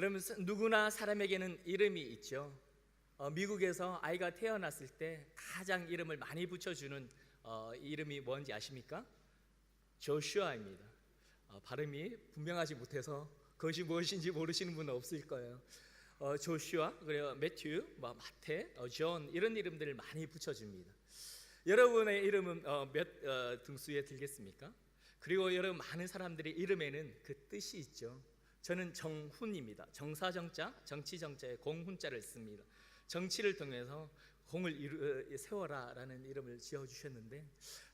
여러분, 누구나 사람에게는 이름이 있죠. 미국에서 아이가 태어났을 때 가장 이름을 많이 붙여주는 이름이 뭔지 아십니까? 조슈아입니다. 발음이 분명하지 못해서 그것이 무엇인지 모르시는 분은 없을 거예요. 조슈아, 그리고 매튜, 마태, 존 이런 이름들을 많이 붙여줍니다. 여러분의 이름은 몇 등수에 들겠습니까? 그리고 여러분, 많은 사람들의 이름에는 그 뜻이 있죠. 저는 정훈입니다. 정사정자, 정치정자에 공훈자를 씁니다. 정치를 통해서 공을 세워라 라는 이름을 지어주셨는데,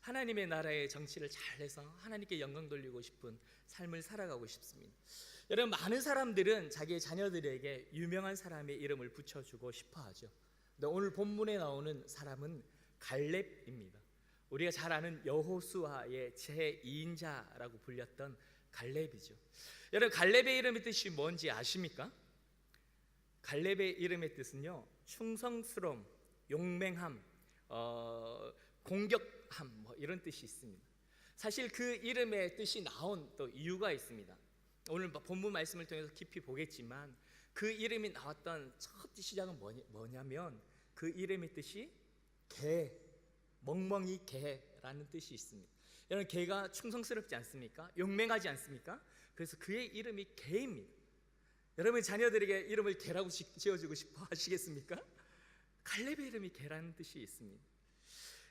하나님의 나라의 정치를 잘해서 하나님께 영광 돌리고 싶은 삶을 살아가고 싶습니다. 여러분, 많은 사람들은 자기의 자녀들에게 유명한 사람의 이름을 붙여주고 싶어 하죠. 근데 오늘 본문에 나오는 사람은 갈렙입니다. 우리가 잘 아는 여호수아의 제2인자라고 불렸던 갈렙이죠. 여러분, 갈렙의 이름의 뜻이 뭔지 아십니까? 갈렙의 이름의 뜻은요, 충성스러움, 용맹함, 공격함 이런 뜻이 있습니다. 사실 그 이름의 뜻이 나온 또 이유가 있습니다. 오늘 본문 말씀을 통해서 깊이 보겠지만, 그 이름이 나왔던 첫 시작은 뭐냐면 그 이름의 뜻이 개, 멍멍이 개라는 뜻이 있습니다. 여러분, 개가 충성스럽지 않습니까? 용맹하지 않습니까? 그래서 그의 이름이 개입니다. 여러분, 자녀들에게 이름을 개라고 지어주고 싶어 하시겠습니까? 갈렙의 이름이 개라는 뜻이 있습니다.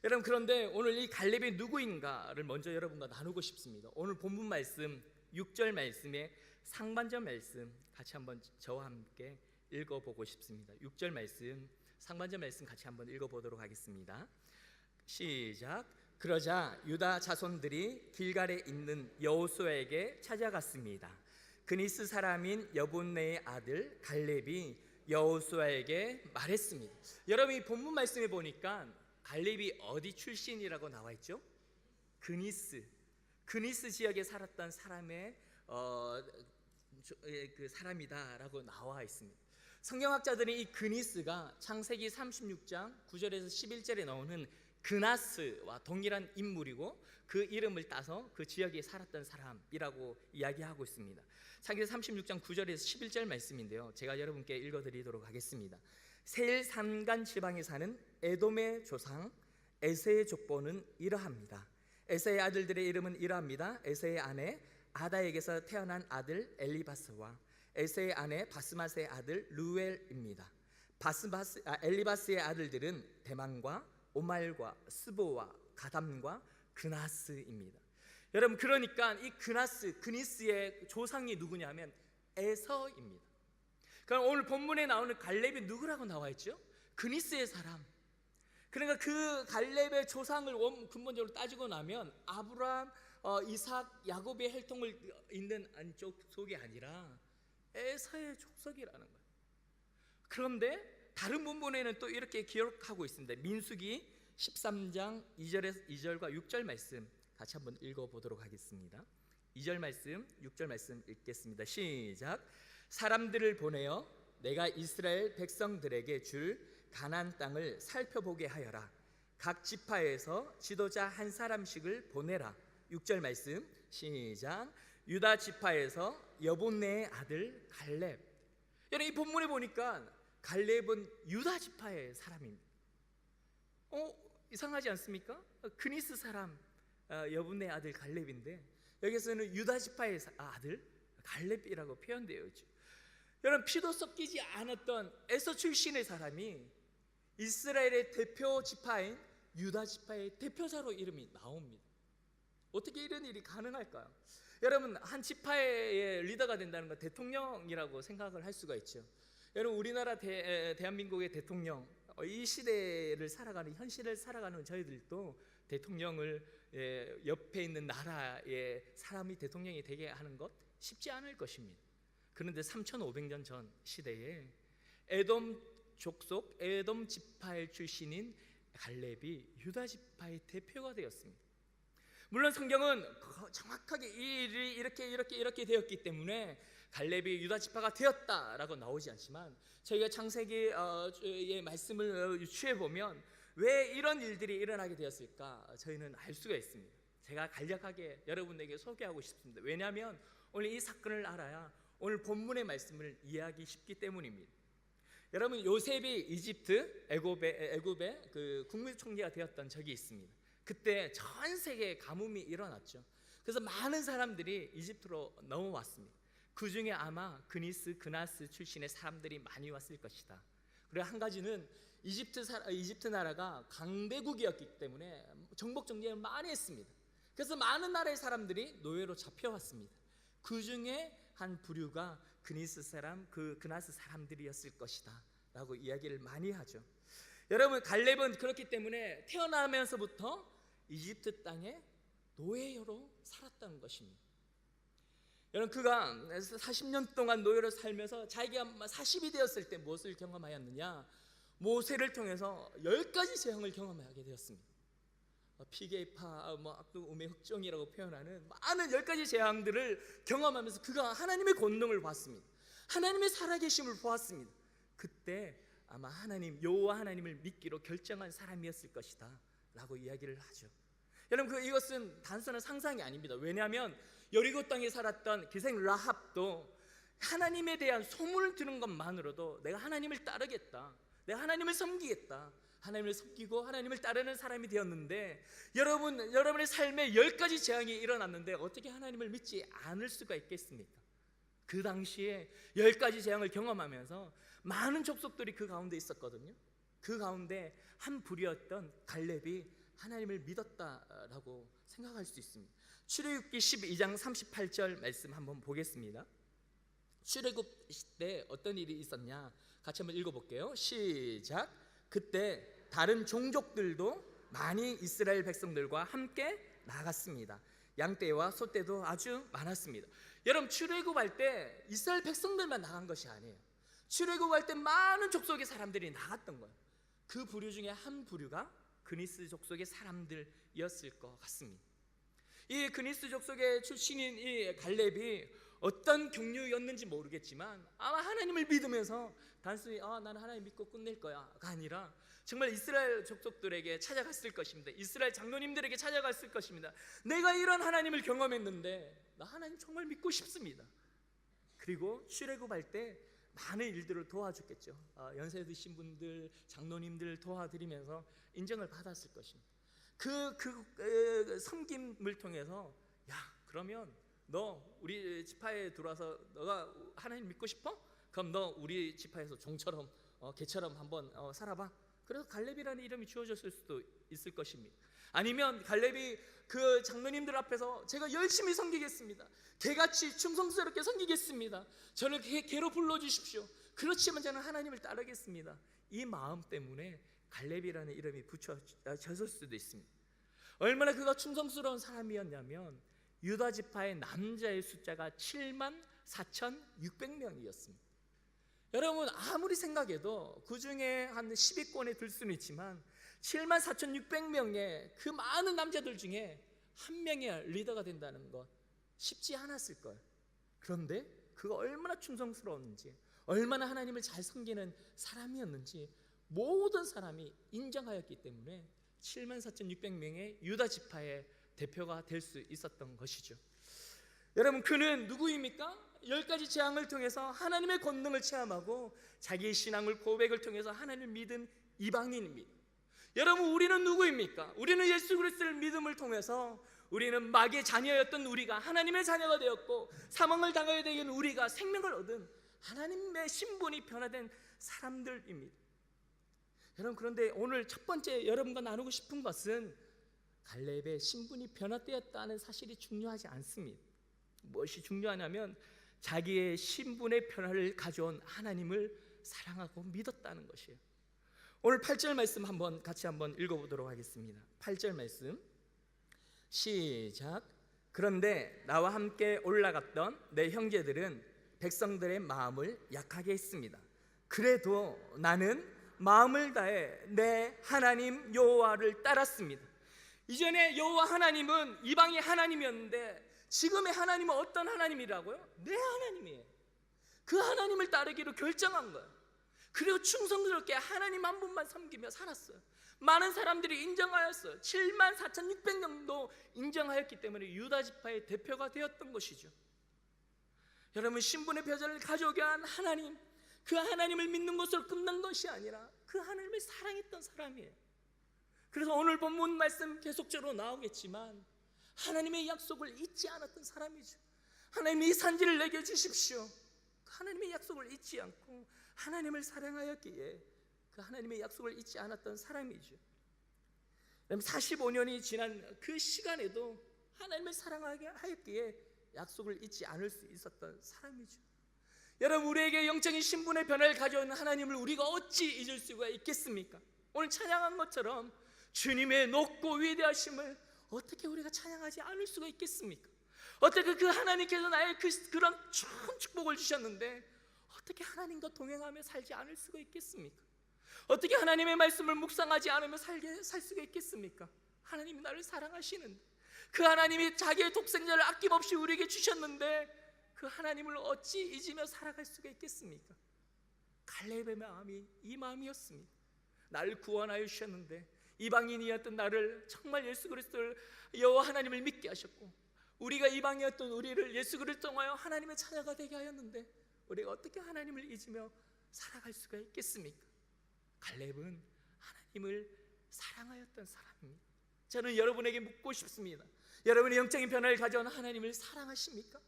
여러분, 그런데 오늘 이 갈렙이 누구인가를 먼저 여러분과 나누고 싶습니다. 오늘 본문 말씀 6절 말씀의 상반절 말씀 같이 한번 저와 함께 읽어보고 싶습니다. 6절 말씀 상반절 말씀 같이 한번 읽어보도록 하겠습니다. 시작. 그러자 유다 자손들이 길갈에 있는 여호수아에게 찾아갔습니다. 그니스 사람인 여분네의 아들 갈렙이 여호수아에게 말했습니다. 여러분, 이 본문 말씀에 보니까 갈렙이 어디 출신이라고 나와 있죠? 그니스 지역에 살았던 사람의 그 사람이다라고 나와 있습니다. 성경학자들이 이 그니스가 창세기 36장 9절에서 11절에 나오는 그나스와 동일한 인물이고, 그 이름을 따서 그 지역에 살았던 사람이라고 이야기하고 있습니다. 창세기 36장 9절에서 11절 말씀인데요, 제가 여러분께 읽어드리도록 하겠습니다. 세일 산간 지방에 사는 에돔의 조상 에세의 족보는 이러합니다. 에세의 아들들의 이름은 이러합니다. 에세의 아내 아다에게서 태어난 아들 엘리바스와 에세의 아내 바스맛의 아들 루엘입니다. 엘리바스의 아들들은 대만과 오말과 스보와 가담과 그나스입니다. 여러분, 그러니까 이 그니스의 조상이 누구냐면 에서입니다. 그럼 오늘 본문에 나오는 갈렙이 누구라고 나와 있죠? 그니스의 사람. 그러니까 그 갈렙의 조상을 근본적으로 따지고 나면 아브라함, 이삭, 야곱의 혈통을 잇는 족속이 아니라 에서의 족속이라는 거예요. 그런데 다른 본문에는 또 이렇게 기록하고 있습니다. 민수기 13장 2절과 6절 말씀 같이 한번 읽어보도록 하겠습니다. 2절 말씀, 6절 말씀 읽겠습니다. 시작. 사람들을 보내어 내가 이스라엘 백성들에게 줄 가나안 땅을 살펴보게 하여라. 각 지파에서 지도자 한 사람씩을 보내라. 6절 말씀 시작. 유다 지파에서 여분네의 아들 갈렙. 여러분, 이 본문에 보니까 갈렙은 유다 지파의 사람입니다. 이상하지 않습니까? 그니스 사람 여분네 아들 갈렙인데, 여기서는 유다 지파의 아들 갈렙이라고 표현되어 있죠. 여러분, 피도 섞이지 않았던 에서 출신의 사람이 이스라엘의 대표 지파인 유다 지파의 대표자로 이름이 나옵니다. 어떻게 이런 일이 가능할까요? 여러분, 한 지파의 리더가 된다는 건 대통령이라고 생각을 할 수가 있죠. 여러분, 우리나라 대한민국의 대통령, 이 시대를 살아가는, 현실을 살아가는 저희들도 대통령을 옆에 있는 나라의 사람이 대통령이 되게 하는 것 쉽지 않을 것입니다. 그런데 3500년 전 시대에 에돔 족속, 에돔 지파의 출신인 갈렙이 유다 지파의 대표가 되었습니다. 물론 성경은 정확하게 이 일이 이렇게 되었기 때문에 갈렙이 유다 지파가 되었다라고 나오지 않지만, 저희가 창세기의 말씀을 취해 보면 왜 이런 일들이 일어나게 되었을까 저희는 알 수가 있습니다. 제가 간략하게 여러분에게 소개하고 싶습니다. 왜냐하면 오늘 이 사건을 알아야 오늘 본문의 말씀을 이해하기 쉽기 때문입니다. 여러분, 요셉이 이집트 애굽의 그 국무총리가 되었던 적이 있습니다. 그때 전 세계에 가뭄이 일어났죠. 그래서 많은 사람들이 이집트로 넘어왔습니다. 그 중에 아마 그나스 출신의 사람들이 많이 왔을 것이다. 그리고 한 가지는 이집트 나라가 강대국이었기 때문에 정복 정쟁을 많이 했습니다. 그래서 많은 나라의 사람들이 노예로 잡혀왔습니다. 그 중에 한 부류가 그나스 사람들이었을 것이다 라고 이야기를 많이 하죠. 여러분, 갈렙은 그렇기 때문에 태어나면서부터 이집트 땅에 노예로 살았다는 것입니다. 여러분, 그가 40년 동안 노예로 살면서 자기가 40이 되었을 때 무엇을 경험하였느냐? 모세를 통해서 10가지 재앙을 경험하게 되었습니다. 피계파, 악독, 우매, 흑종이라고 표현하는 많은 10가지 재앙들을 경험하면서 그가 하나님의 권능을 봤습니다. 하나님의 살아계심을 보았습니다. 그때 아마 여호와 하나님을 믿기로 결정한 사람이었을 것이다 라고 이야기를 하죠. 여러분, 이것은 단순한 상상이 아닙니다. 왜냐하면 여리고 땅에 살았던 기생 라합도 하나님에 대한 소문을 들은 것만으로도 내가 하나님을 따르겠다, 내가 하나님을 섬기겠다, 하나님을 섬기고 하나님을 따르는 사람이 되었는데, 여러분의 삶에 10가지 재앙이 일어났는데 어떻게 하나님을 믿지 않을 수가 있겠습니까? 그 당시에 10가지 재앙을 경험하면서 많은 족속들이 그 가운데 있었거든요. 그 가운데 한 부류였던 갈렙이 하나님을 믿었다라고 생각할 수 있습니다. 출애굽기 12장 38절 말씀 한번 보겠습니다. 출애굽 때 어떤 일이 있었냐? 같이 한번 읽어볼게요. 시작. 그때 다른 종족들도 많이 이스라엘 백성들과 함께 나갔습니다. 양떼와 소떼도 아주 많았습니다. 여러분, 출애굽할 때 이스라엘 백성들만 나간 것이 아니에요. 출애굽할 때 많은 족속의 사람들이 나갔던 거예요. 그 부류 중에 한 부류가 그니스 족속의 사람들이었을 것 같습니다. 이 그니스 족속의 출신인 이 갈렙이 어떤 경륜이었는지 모르겠지만 아마 하나님을 믿으면서 단순히 나는 하나님 믿고 끝낼 거야가 아니라 정말 이스라엘 족속들에게 찾아갔을 것입니다. 이스라엘 장로님들에게 찾아갔을 것입니다. 내가 이런 하나님을 경험했는데 나 하나님 정말 믿고 싶습니다. 그리고 출애굽할 때 많은 일들을 도와줬겠죠. 연세 드신 분들, 장로님들 도와드리면서 인정을 받았을 것입니다. 그 섬김을 통해서 그러면 너 우리 지파에 들어와서 너가 하나님 믿고 싶어? 그럼 너 우리 지파에서 종처럼 개처럼 한번 살아봐. 그래서 갈렙이라는 이름이 주어졌을 수도 있을 것입니다. 아니면 갈렙이 그 장로님들 앞에서 제가 열심히 섬기겠습니다, 개같이 충성스럽게 섬기겠습니다, 저를 개로 불러주십시오, 그렇지만 저는 하나님을 따르겠습니다, 이 마음 때문에 갈렙이라는 이름이 붙여졌을 수도 있습니다. 얼마나 그가 충성스러운 사람이었냐면 유다 지파의 남자의 숫자가 74,600명이었습니다. 여러분, 아무리 생각해도 그 중에 한 10위권에 들 수는 있지만 74,600명의 그 많은 남자들 중에 한 명의 리더가 된다는 것 쉽지 않았을 거예요. 그런데 그가 얼마나 충성스러웠는지, 얼마나 하나님을 잘 섬기는 사람이었는지 모든 사람이 인정하였기 때문에 74,600명의 유다 지파의 대표가 될 수 있었던 것이죠. 여러분, 그는 누구입니까? 10가지 재앙을 통해서 하나님의 권능을 체험하고 자기의 신앙을 고백을 통해서 하나님을 믿은 이방인입니다. 여러분, 우리는 누구입니까? 우리는 예수 그리스도를 믿음을 통해서 우리는 마귀의 자녀였던 우리가 하나님의 자녀가 되었고, 사망을 당하게 되는 우리가 생명을 얻은 하나님의 신분이 변화된 사람들입니다. 여러분, 그런데 오늘 첫 번째 여러분과 나누고 싶은 것은 갈렙의 신분이 변화되었다는 사실이 중요하지 않습니다. 무엇이 중요하냐면 자기의 신분의 변화를 가져온 하나님을 사랑하고 믿었다는 것이에요. 오늘 8절 말씀 같이 한번 읽어보도록 하겠습니다. 8절 말씀 시작. 그런데 나와 함께 올라갔던 내 형제들은 백성들의 마음을 약하게 했습니다. 그래도 나는 마음을 다해 내 하나님 여호와를 따랐습니다. 이전에 여호와 하나님은 이방의 하나님이었는데 지금의 하나님은 어떤 하나님이라고요? 내 하나님이에요. 그 하나님을 따르기로 결정한 거예요. 그리고 충성스럽게 하나님 한 분만 섬기며 살았어요. 많은 사람들이 인정하였어요. 74,600명도 인정하였기 때문에 유다 지파의 대표가 되었던 것이죠. 여러분, 신분의 표절을 가져오게 한 하나님, 그 하나님을 믿는 것으로 끝난 것이 아니라 그 하나님을 사랑했던 사람이에요. 그래서 오늘 본문 말씀 계속적으로 나오겠지만 하나님의 약속을 잊지 않았던 사람이죠. 하나님이 이 산지를 내게 주십시오. 하나님의 약속을 잊지 않고 하나님을 사랑하였기에 그 하나님의 약속을 잊지 않았던 사람이죠. 45년이 지난 그 시간에도 하나님을 사랑하게 하였기에 약속을 잊지 않을 수 있었던 사람이죠. 여러분, 우리에게 영적인 신분의 변화를 가져오는 하나님을 우리가 어찌 잊을 수가 있겠습니까? 오늘 찬양한 것처럼 주님의 높고 위대하심을 어떻게 우리가 찬양하지 않을 수가 있겠습니까? 어떻게 그 하나님께서 나의 그런 좋은 축복을 주셨는데 어떻게 하나님과 동행하며 살지 않을 수가 있겠습니까? 어떻게 하나님의 말씀을 묵상하지 않으며 살 수가 있겠습니까? 하나님이 나를 사랑하시는데, 그 하나님이 자기의 독생자를 아낌없이 우리에게 주셨는데 그 하나님을 어찌 잊으며 살아갈 수가 있겠습니까? 갈렙의 마음이 이 마음이었습니다. 나를 구원하여 주셨는데 이방인이었던 나를 정말 예수 그리스도를, 여호와 하나님을 믿게 하셨고, 우리가 이방이었던 우리를 예수 그리스도 통하여 하나님의 자녀가 되게 하였는데 우리가 어떻게 하나님을 잊으며 살아갈 수가 있겠습니까? 갈렙은 하나님을 사랑하였던 사람입니다. 저는 여러분에게 묻고 싶습니다. 여러분의 영적인 변화를 가져온 하나님을 사랑하십니까?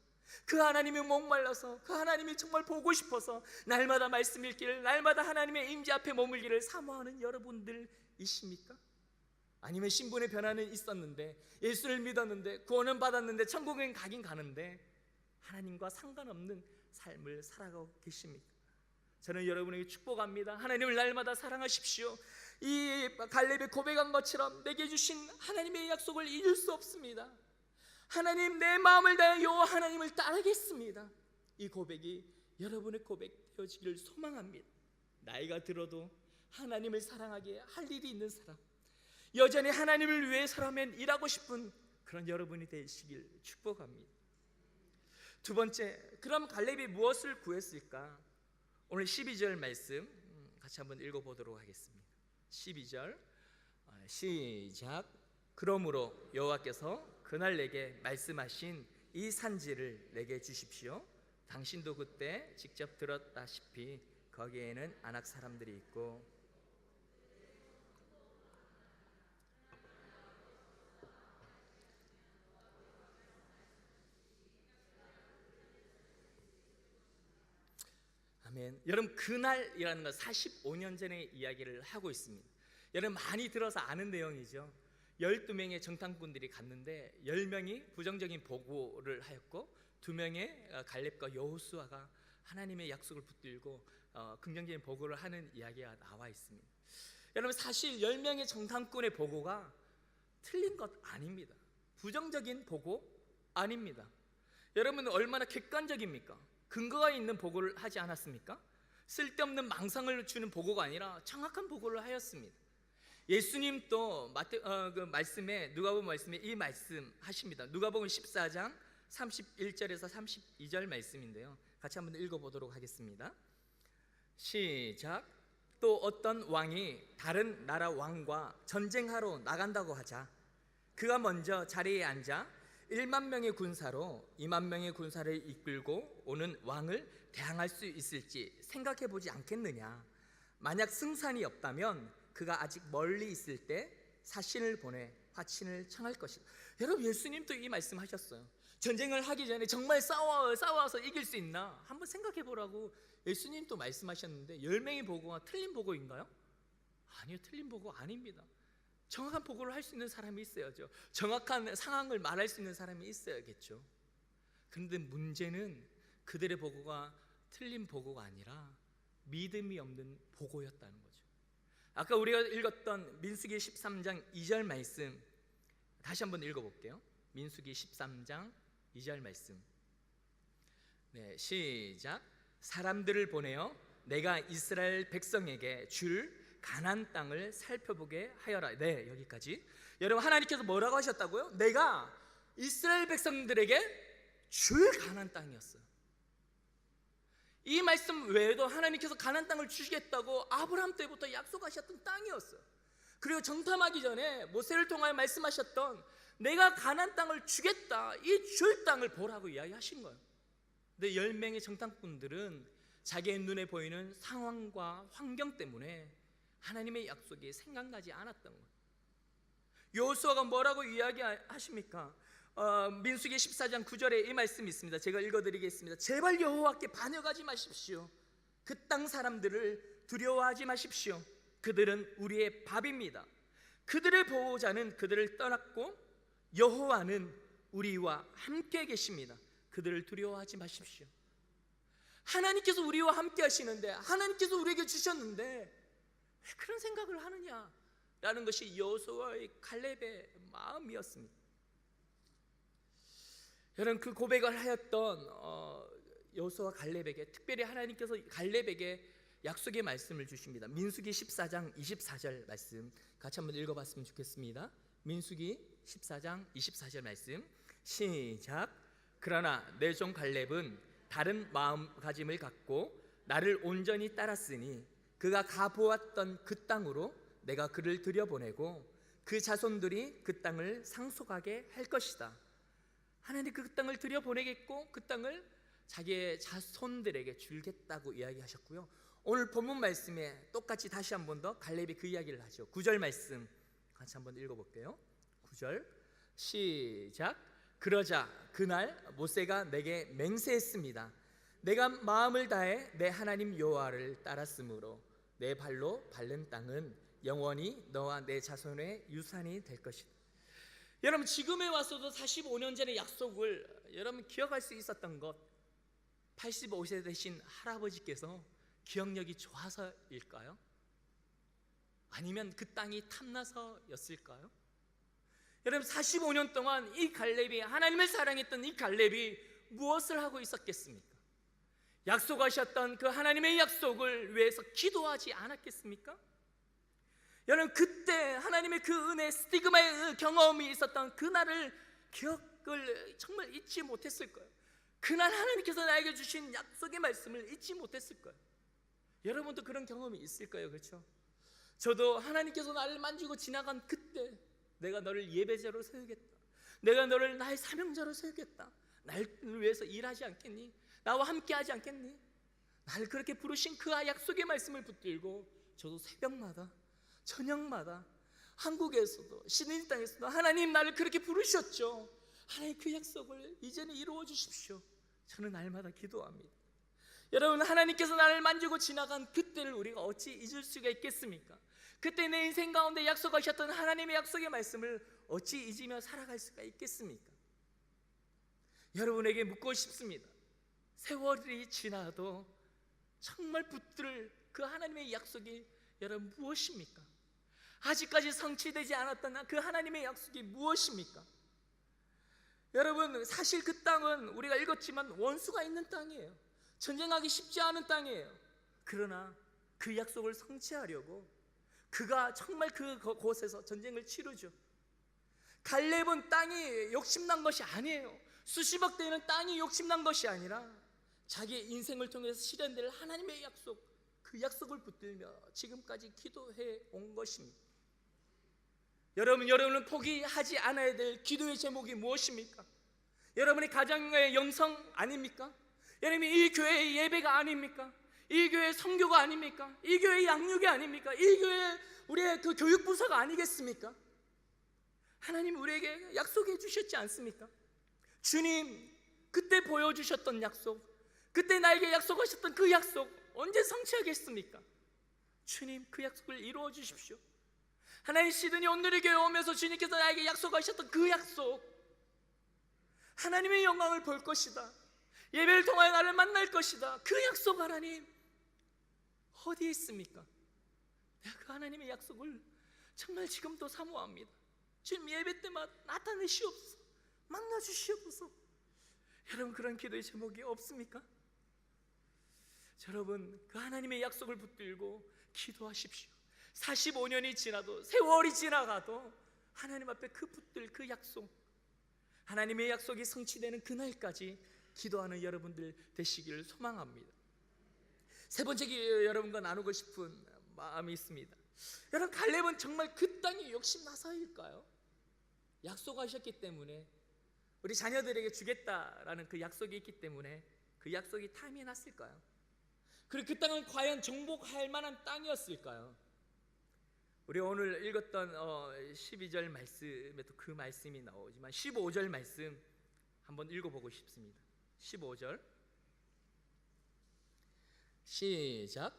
그 하나님이 목말라서, 그 하나님이 정말 보고 싶어서 날마다 말씀 읽기를, 날마다 하나님의 임재 앞에 머물기를 사모하는 여러분들이십니까? 아니면 신분의 변화는 있었는데, 예수를 믿었는데, 구원은 받았는데, 천국은 가긴 가는데 하나님과 상관없는 삶을 살아가고 계십니까? 저는 여러분에게 축복합니다. 하나님을 날마다 사랑하십시오. 이 갈렙이 고백한 것처럼 내게 주신 하나님의 약속을 잊을 수 없습니다. 하나님, 내 마음을 다해 여호와 하나님을 따르겠습니다. 이 고백이 여러분의 고백 되어지기를 소망합니다. 나이가 들어도 하나님을 사랑하게 할 일이 있는 사람, 여전히 하나님을 위해서라면 일하고 싶은 그런 여러분이 되시길 축복합니다. 두 번째, 그럼 갈렙이 무엇을 구했을까? 오늘 12절 말씀 같이 한번 읽어보도록 하겠습니다. 12절 시작. 그러므로 여호와께서 그날 내게 말씀하신 이 산지를 내게 주십시오. 당신도 그때 직접 들었다시피 거기에는 아낙 사람들이 있고 아멘. 여러분, 그날이라는 건 45년 전의 이야기를 하고 있습니다. 여러분, 많이 들어서 아는 내용이죠. 12명의 정탐꾼들이 갔는데 10명이 부정적인 보고를 하였고 2명의 갈렙과 여호수아가 하나님의 약속을 붙들고 긍정적인 보고를 하는 이야기가 나와 있습니다. 여러분, 사실 10명의 정탐꾼의 보고가 틀린 것 아닙니다. 부정적인 보고 아닙니다. 여러분은 얼마나 객관적입니까? 근거가 있는 보고를 하지 않았습니까? 쓸데없는 망상을 주는 보고가 아니라 정확한 보고를 하였습니다. 예수님도 그 말씀에, 누가복음 말씀에 이 말씀 하십니다. 누가복음 14장 31절에서 32절 말씀인데요, 같이 한번 읽어보도록 하겠습니다. 시작. 또 어떤 왕이 다른 나라 왕과 전쟁하러 나간다고 하자 그가 먼저 자리에 앉아 1만 명의 군사로 2만 명의 군사를 이끌고 오는 왕을 대항할 수 있을지 생각해 보지 않겠느냐. 만약 승산이 없다면 그가 아직 멀리 있을 때 사신을 보내 화친을 청할 것이다. 여러분, 예수님도 이 말씀 하셨어요. 전쟁을 하기 전에 정말 싸워서 이길 수 있나 한번 생각해 보라고 예수님도 말씀하셨는데 10명의 보고가 틀린 보고인가요? 아니요, 틀린 보고 아닙니다. 정확한 보고를 할 수 있는 사람이 있어야죠. 정확한 상황을 말할 수 있는 사람이 있어야겠죠. 그런데 문제는 그들의 보고가 틀린 보고가 아니라 믿음이 없는 보고였다는 거죠. 아까 우리가 읽었던 민수기 13장 2절 말씀 다시 한번 읽어볼게요. 민수기 13장 2절 말씀. 네, 시작. 사람들을 보내어 내가 이스라엘 백성에게 줄 가나안 땅을 살펴보게 하여라. 네, 여기까지. 여러분, 하나님께서 뭐라고 하셨다고요? 내가 이스라엘 백성들에게 줄 가나안 땅이었어요. 이 말씀 외에도 하나님께서 가나안 땅을 주시겠다고 아브라함 때부터 약속하셨던 땅이었어요. 그리고 정탐하기 전에 모세를 통하여 말씀하셨던 내가 가나안 땅을 주겠다, 이 줄 땅을 보라고 이야기하신 거예요. 근데 10명의 정탐꾼들은 자기의 눈에 보이는 상황과 환경 때문에 하나님의 약속이 생각나지 않았던 거예요. 여호수아가 뭐라고 이야기하십니까? 민수기 14장 9절에 이 말씀이 있습니다. 제가 읽어드리겠습니다. 제발 여호와께 반역하지 마십시오. 그 땅 사람들을 두려워하지 마십시오. 그들은 우리의 밥입니다. 그들의 보호자는 그들을 떠났고 여호와는 우리와 함께 계십니다. 그들을 두려워하지 마십시오. 하나님께서 우리와 함께 하시는데, 하나님께서 우리에게 주셨는데 왜 그런 생각을 하느냐라는 것이 여호수아의 갈렙의 마음이었습니다. 여러분, 그 고백을 하였던 여호수아 갈렙에게 특별히 하나님께서 갈렙에게 약속의 말씀을 주십니다. 민수기 14장 24절 말씀 같이 한번 읽어봤으면 좋겠습니다. 민수기 14장 24절 말씀 시작. 그러나 내 종 갈렙은 다른 마음가짐을 갖고 나를 온전히 따랐으니 그가 가보았던 그 땅으로 내가 그를 들여보내고 그 자손들이 그 땅을 상속하게 할 것이다. 하나님 그 땅을 들여보내겠고 그 땅을 자기의 자손들에게 주겠다고 이야기하셨고요. 오늘 본문 말씀에 똑같이 다시 한 번 더 갈렙이 그 이야기를 하죠. 9절 말씀 같이 한번 읽어볼게요. 9절 시작. 그러자 그날 모세가 내게 맹세했습니다. 내가 마음을 다해 내 하나님 여호와를 따랐으므로 내 발로 밟는 땅은 영원히 너와 내 자손의 유산이 될 것이다. 여러분, 지금에 와서도 45년 전의 약속을 여러분 기억할 수 있었던 것, 85세 되신 할아버지께서 기억력이 좋아서일까요? 아니면 그 땅이 탐나서였을까요? 여러분, 45년 동안 이 갈렙이, 하나님을 사랑했던 이 갈렙이 무엇을 하고 있었겠습니까? 약속하셨던 그 하나님의 약속을 위해서 기도하지 않았겠습니까? 여러분, 그때 하나님의 그 은혜, 스티그마의 경험이 있었던 그날을 기억을 정말 잊지 못했을 거예요. 그날 하나님께서 나에게 주신 약속의 말씀을 잊지 못했을 거예요. 여러분도 그런 경험이 있을 거예요, 그렇죠? 저도 하나님께서 나를 만지고 지나간 그때 내가 너를 예배자로 세우겠다, 내가 너를 나의 사명자로 세우겠다, 나를 위해서 일하지 않겠니? 나와 함께 하지 않겠니? 나를 그렇게 부르신 그 약속의 말씀을 붙들고 저도 새벽마다 저녁마다 한국에서도 시드니 땅에서도 하나님 나를 그렇게 부르셨죠. 하나님 그 약속을 이제는 이루어 주십시오. 저는 날마다 기도합니다. 여러분, 하나님께서 나를 만지고 지나간 그때를 우리가 어찌 잊을 수가 있겠습니까? 그때 내 인생 가운데 약속하셨던 하나님의 약속의 말씀을 어찌 잊으며 살아갈 수가 있겠습니까? 여러분에게 묻고 싶습니다. 세월이 지나도 정말 붙들 그 하나님의 약속이 여러분 무엇입니까? 아직까지 성취되지 않았던 그 하나님의 약속이 무엇입니까? 여러분, 사실 그 땅은 우리가 읽었지만 원수가 있는 땅이에요. 전쟁하기 쉽지 않은 땅이에요. 그러나 그 약속을 성취하려고 그가 정말 그곳에서 전쟁을 치르죠. 갈렙은 땅이 욕심난 것이 아니에요. 수십억 되는 땅이 욕심난 것이 아니라 자기의 인생을 통해서 실현될 하나님의 약속, 그 약속을 붙들며 지금까지 기도해 온 것입니다. 여러분은 포기하지 않아야 될 기도의 제목이 무엇입니까? 여러분의 가정의 영성 아닙니까? 여러분이 이 교회의 예배가 아닙니까? 이 교회의 선교가 아닙니까? 이 교회의 양육이 아닙니까? 이 교회의 우리의 그 교육부서가 아니겠습니까? 하나님 우리에게 약속해 주셨지 않습니까? 주님, 그때 보여주셨던 약속, 그때 나에게 약속하셨던 그 약속 언제 성취하겠습니까? 주님, 그 약속을 이루어 주십시오. 하나님, 시드니 온누리 교회 오면서 주님께서 나에게 약속하셨던 그 약속, 하나님의 영광을 볼 것이다, 예배를 통하여 나를 만날 것이다, 그 약속 하나님 어디에 있습니까? 내가 그 하나님의 약속을 정말 지금도 사모합니다. 주님, 예배 때마다 나타내시옵소서, 만나주시옵소서. 여러분, 그런 기도의 제목이 없습니까? 여러분, 그 하나님의 약속을 붙들고 기도하십시오. 45년이 지나도, 세월이 지나가도 하나님 앞에 그 붙들 그 약속, 하나님의 약속이 성취되는 그날까지 기도하는 여러분들 되시기를 소망합니다. 세 번째 여러분과 나누고 싶은 마음이 있습니다. 여러분, 갈렙은 정말 그 땅에 욕심나서일까요? 약속하셨기 때문에, 우리 자녀들에게 주겠다라는 그 약속이 있기 때문에 그 그 약속이 탐이 났을까요? 그리고 그 땅은 과연 정복할 만한 땅이었을까요? 우리 오늘 읽었던 12절 말씀에도 그 말씀이 나오지만 15절 말씀 한번 읽어보고 싶습니다. 15절 시작.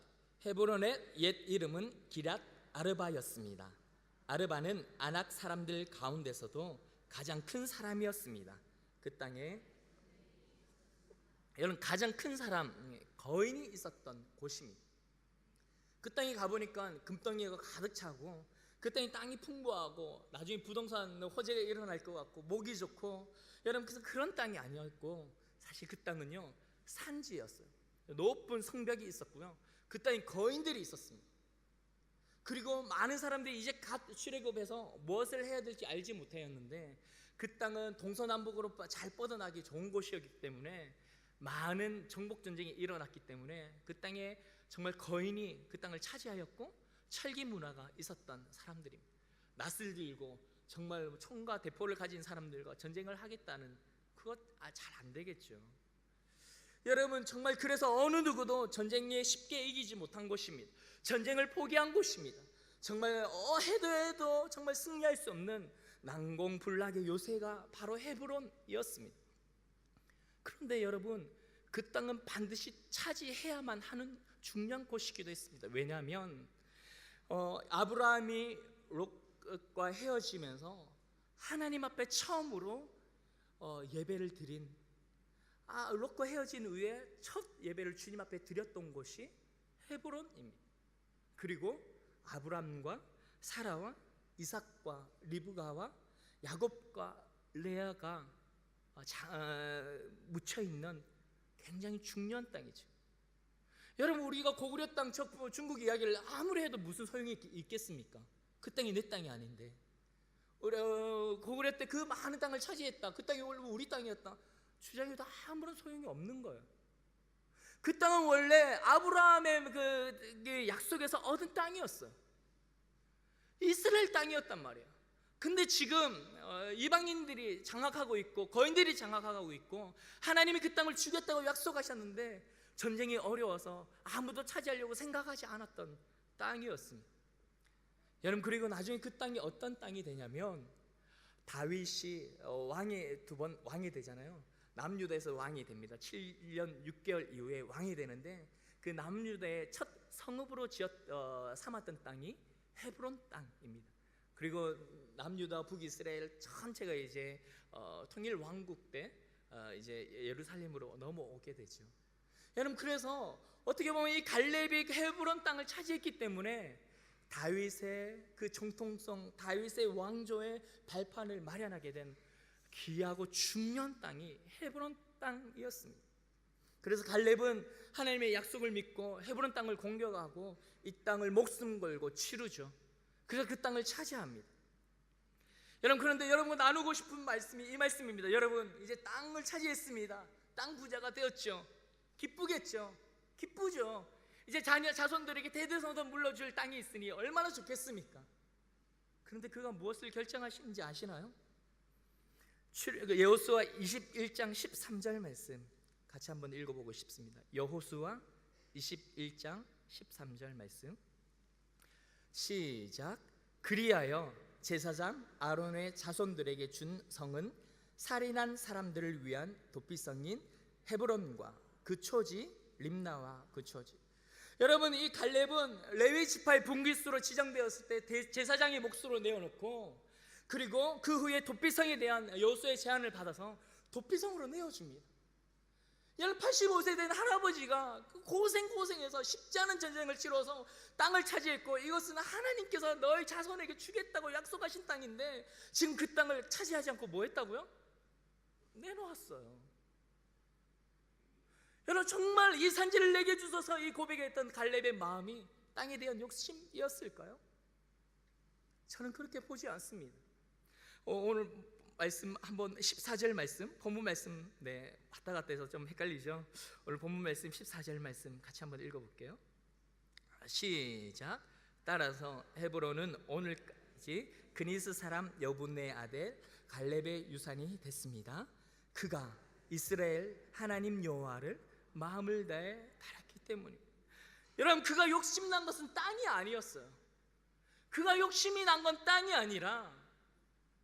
헤브론의 옛 이름은 기랏 아르바였습니다. 아르바는 아낙 사람들 가운데서도 가장 큰 사람이었습니다. 그 땅에 여러분 가장 큰 사람, 거인이 있었던 곳입니다. 그 땅에 가보니까 금덩이가 가득 차고 그 땅이 풍부하고 나중에 부동산 호재가 일어날 것 같고 목이 좋고 여러분 그래서 그런 땅이 아니었고 사실 그 땅은요 산지였어요. 높은 성벽이 있었고요. 그 땅에 거인들이 있었습니다. 그리고 많은 사람들이 이제 갓 출애굽해서 무엇을 해야 될지 알지 못하였는데 그 땅은 동서남북으로 잘 뻗어나기 좋은 곳이었기 때문에 많은 정복 전쟁이 일어났기 때문에 그 땅에 정말 거인이 그 땅을 차지하였고 철기 문화가 있었던 사람들입니다. 낫을 들고 정말 총과 대포를 가진 사람들과 전쟁을 하겠다는 그것 잘 안 되겠죠. 여러분 정말 그래서 어느 누구도 전쟁에 쉽게 이기지 못한 곳입니다. 전쟁을 포기한 곳입니다. 정말 해도 정말 승리할 수 없는 난공불락의 요새가 바로 헤브론이었습니다. 그런데 여러분 그 땅은 반드시 차지해야만 하는 중요한 곳이기도 했습니다. 왜냐하면 아브라함이 롯과 헤어지면서 하나님 앞에 처음으로 예배를 드린 롯과 헤어진 후에 첫 예배를 주님 앞에 드렸던 곳이 헤브론입니다. 그리고 아브라함과 사라와 이삭과 리브가와 야곱과 레아가 묻혀있는 굉장히 중요한 땅이죠. 여러분 우리가 고구려 땅 중국 이야기를 아무리 해도 무슨 소용이 있겠습니까? 그 땅이 내 땅이 아닌데 고구려 때 그 많은 땅을 차지했다, 그 땅이 원래 우리 땅이었다 주장해도 아무런 소용이 없는 거예요. 그 땅은 원래 아브라함의 그 약속에서 얻은 땅이었어요. 이스라엘 땅이었단 말이에요. 근데 지금 이방인들이 장악하고 있고 거인들이 장악하고 있고 하나님이 그 땅을 주겠다고 약속하셨는데 전쟁이 어려워서 아무도 차지하려고 생각하지 않았던 땅이었습니다. 여러분 그리고 나중에 그 땅이 어떤 땅이 되냐면 다윗이 왕이 두 번 왕이 되잖아요. 남유다에서 왕이 됩니다. 7년 6개월 이후에 왕이 되는데 그 남유다의 첫 성읍으로 삼았던 땅이 헤브론 땅입니다. 그리고 남유다 북이스라엘 전체가 이제 통일 왕국 때 이제 예루살렘으로 넘어오게 되죠. 여러분 그래서 어떻게 보면 이 갈렙이 헤브론 땅을 차지했기 때문에 다윗의 그 정통성, 다윗의 왕조의 발판을 마련하게 된 귀하고 중요한 땅이 헤브론 땅이었습니다. 그래서 갈렙은 하나님의 약속을 믿고 헤브론 땅을 공격하고 이 땅을 목숨 걸고 치르죠. 그래서 그 땅을 차지합니다. 여러분 그런데 여러분과 나누고 싶은 말씀이 이 말씀입니다. 여러분 이제 땅을 차지했습니다. 땅 부자가 되었죠. 기쁘겠죠. 기쁘죠. 이제 자손들에게 대대손손 물려줄 땅이 있으니 얼마나 좋겠습니까? 그런데 그가 무엇을 결정하시는지 아시나요? 여호수아 21장 13절 말씀 같이 한번 읽어보고 싶습니다. 여호수아 21장 13절 말씀 시작. 그리하여 제사장 아론의 자손들에게 준 성은 살인한 사람들을 위한 도피성인 헤브론과 그 초지 림나와 그 초지. 여러분 이 갈렙은 레위 지파의 분깃수로 지정되었을 때 제사장의 몫으로 내어놓고 그리고 그 후에 도피성에 대한 여호수아의 제안을 받아서 도피성으로 내어줍니다. 85세 된 할아버지가 고생해서 쉽지 않은 전쟁을 치러서 땅을 차지했고 이것은 하나님께서 너희 자손에게 주겠다고 약속하신 땅인데 지금 그 땅을 차지하지 않고 뭐 했다고요? 내놓았어요. 여러분 정말 이 산지를 내게 주소서 이 고백했던 갈렙의 마음이 땅에 대한 욕심이었을까요? 저는 그렇게 보지 않습니다. 오늘 말씀 한번 14절 말씀 본문 말씀 왔다 갔다 해서 좀 헷갈리죠. 오늘 본문 말씀 14절 말씀 같이 한번 읽어볼게요. 시작. 따라서 헤브론은 오늘까지 그니스 사람 여분네 아들 갈렙의 유산이 됐습니다. 그가 이스라엘 하나님 여호와를 마음을 다해 달았기 때문입니다. 여러분, 그가 욕심난 것은 땅이 아니었어요. 그가 욕심이 난 건 땅이 아니라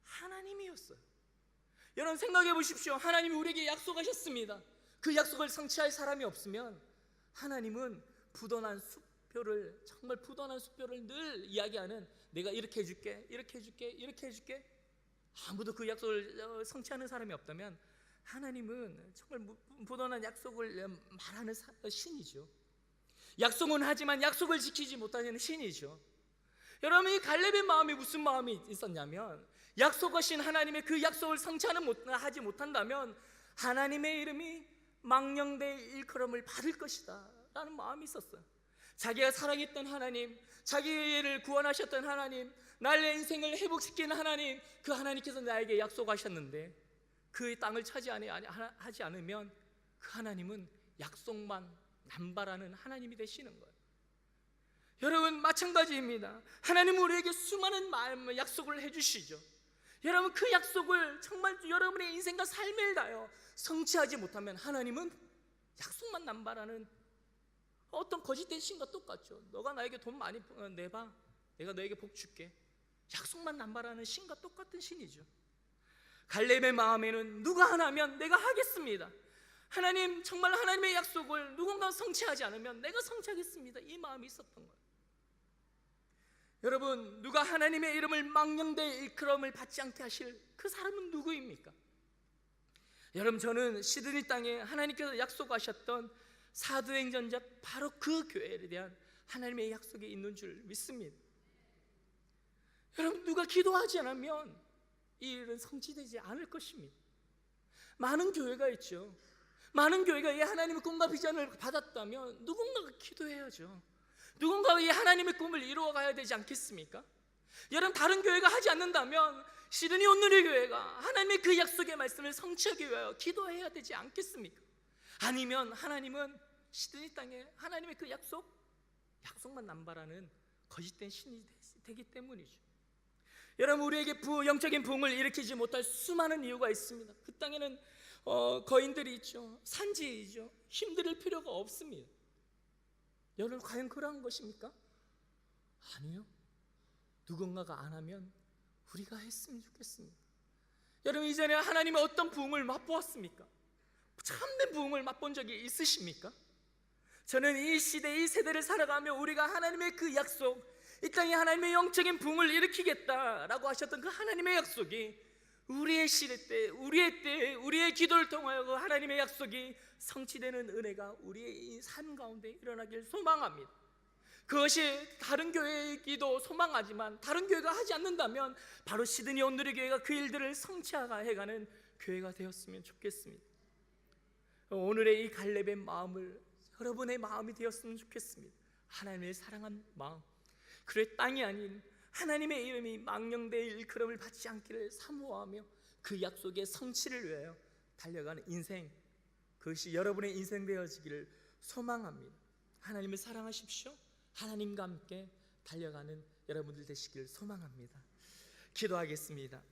하나님이었어요. 여러분, 생각해 보십시오. 하나님이 우리에게 약속하셨습니다. 그 약속을 성취할 사람이 없으면 하나님은 부도난 수표를, 정말 부도난 수표를 늘 이야기하는, 내가 이렇게 해줄게, 이렇게 해줄게, 이렇게 해줄게, 아무도 그 약속을 성취하는 사람이 없다면 하나님은 정말 부도난 약속을 말하는 신이죠. 약속은 하지만 약속을 지키지 못하는 신이죠. 여러분, 이 갈렙의 마음이 무슨 마음이 있었냐면, 약속하신 하나님의 그 약속을 하지 못한다면 하나님의 이름이 망령되이 일컬음을 받을 것이다 라는 마음이 있었어요. 자기가 사랑했던 하나님, 자기를 구원하셨던 하나님, 나의 인생을 회복시키는 하나님, 그 하나님께서 나에게 약속하셨는데 그 땅을 차지하지 않으면 그 하나님은 약속만 남발하는 하나님이 되시는 거예요. 여러분, 마찬가지입니다. 하나님은 우리에게 수많은 약속을 해주시죠. 여러분, 그 약속을 정말 여러분의 인생과 삶을 다하여 성취하지 못하면 하나님은 약속만 남발하는 어떤 거짓된 신과 똑같죠. 너가 나에게 돈 많이 내봐, 내가 너에게 복 줄게. 약속만 남발하는 신과 똑같은 신이죠. 갈렙의 마음에는 누가 하나면 내가 하겠습니다. 하나님, 정말 하나님의 약속을 누군가 성취하지 않으면 내가 성취하겠습니다, 이 마음이 있었던 거예요. 여러분, 누가 하나님의 이름을 망령되이 일컬음을 받지 않게 하실 그 사람은 누구입니까? 여러분, 저는 시드니 땅에 하나님께서 약속하셨던 사도행전자 바로 그 교회에 대한 하나님의 약속이 있는 줄 믿습니다. 여러분, 누가 기도하지 않으면 이 일은 성취되지 않을 것입니다. 많은 교회가 있죠. 많은 교회가 이 하나님의 꿈과 비전을 받았다면 누군가가 기도해야죠. 누군가가 이 하나님의 꿈을 이루어가야 되지 않겠습니까? 여러분, 다른 교회가 하지 않는다면 시드니 온누리 교회가 하나님의 그 약속의 말씀을 성취하기 위하여 기도해야 되지 않겠습니까? 아니면 하나님은 시드니 땅에 하나님의 그 약속만 남발하는 거짓된 신이 되기 때문이죠. 여러분, 우리에게 영적인 부흥을 일으키지 못할 수많은 이유가 있습니다. 그 땅에는 거인들이 있죠. 산지이죠. 힘들 필요가 없습니다. 여러분, 과연 그러한 것입니까? 아니요. 누군가가 안 하면 우리가 했으면 좋겠습니다. 여러분, 이전에 하나님의 어떤 부흥을 맛보았습니까? 참된 부흥을 맛본 적이 있으십니까? 저는 이 시대, 이 세대를 살아가며 우리가 하나님의 그 약속, 이 땅에 하나님의 영적인 부흥을 일으키겠다라고 하셨던 그 하나님의 약속이 우리의 시대 때, 우리의 때에, 우리의 기도를 통하여 그 하나님의 약속이 성취되는 은혜가 우리의 이 삶 가운데 일어나길 소망합니다. 그것이 다른 교회이기도 소망하지만 다른 교회가 하지 않는다면 바로 시드니 온누리 교회가 그 일들을 성취해가는 교회가 되었으면 좋겠습니다. 오늘의 이 갈렙의 마음을 여러분의 마음이 되었으면 좋겠습니다. 하나님의 사랑한 마음, 그의 땅이 아닌 하나님의 이름이 망령되이 일컬음을 받지 않기를 사모하며 그 약속의 성취를 위하여 달려가는 인생, 그것이 여러분의 인생 되어지기를 소망합니다. 하나님을 사랑하십시오. 하나님과 함께 달려가는 여러분들 되시기를 소망합니다. 기도하겠습니다.